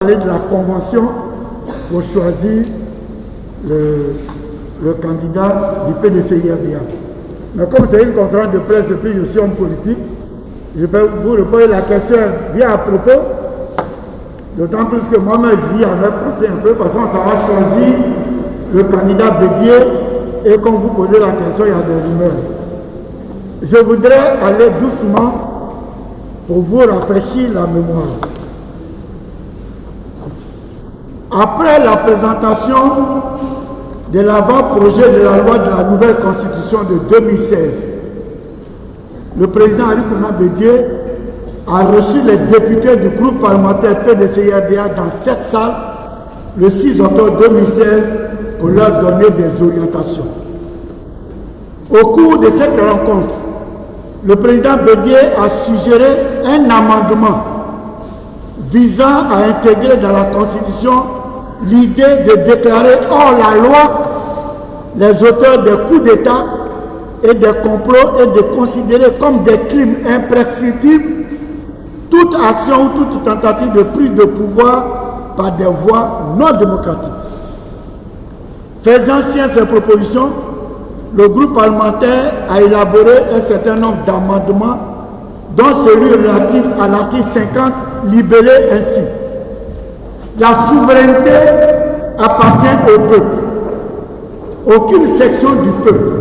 Parler de la convention pour choisir le candidat du PDCI-RDA. Mais comme c'est une conférence de presse et puis je suis homme politique, je peux vous poser la question bien à propos, d'autant plus que moi-même j'y avais pensé un peu, parce qu'on va choisir le candidat Bédié, et quand vous posez la question, il y a des rumeurs. Je voudrais aller doucement pour vous rafraîchir la mémoire. Après la présentation de l'avant-projet de la loi de la nouvelle constitution de 2016, le président Ali Kouna Bédié a reçu les députés du groupe parlementaire PDCI-RDA dans cette salle le 6 octobre 2016 pour leur donner des orientations. Au cours de cette rencontre, le président Bédié a suggéré un amendement visant à intégrer dans la Constitution l'idée de déclarer hors la loi les auteurs des coups d'État et des complots et de considérer comme des crimes imprescriptibles toute action ou toute tentative de prise de pouvoir par des voies non démocratiques. Faisant sienne ces propositions, le groupe parlementaire a élaboré un certain nombre d'amendements, dont celui relatif à l'article 50, libellé ainsi. La souveraineté appartient au peuple. Aucune section du peuple,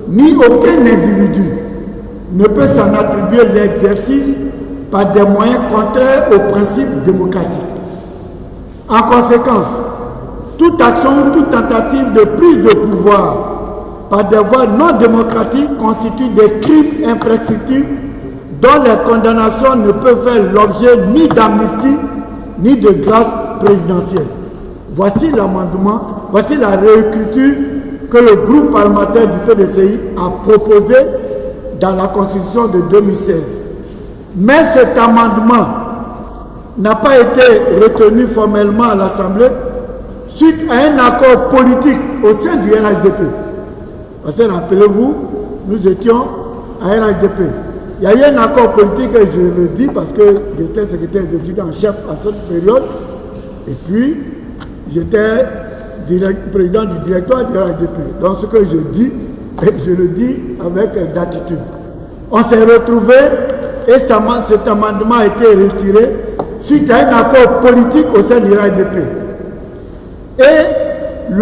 ni aucun individu ne peut s'en attribuer l'exercice par des moyens contraires aux principes démocratiques. En conséquence, toute action ou toute tentative de prise de pouvoir par des voies non démocratiques constitue des crimes imprescriptibles dont les condamnations ne peuvent faire l'objet ni d'amnistie ni de grâce présidentielle. Voici l'amendement, voici la réécriture que le groupe parlementaire du PDCI a proposé dans la Constitution de 2016. Mais cet amendement n'a pas été retenu formellement à l'Assemblée suite à un accord politique au sein du RHDP. Parce que rappelez-vous, nous étions à RHDP. Il y a eu un accord politique, et je le dis parce que j'étais secrétaire exécutif en chef à cette période, et puis j'étais président du directoire de RHDP. Donc ce que je dis, je le dis avec exactitude. On s'est retrouvés et cet amendement a été retiré suite à un accord politique au sein du RHDP. Et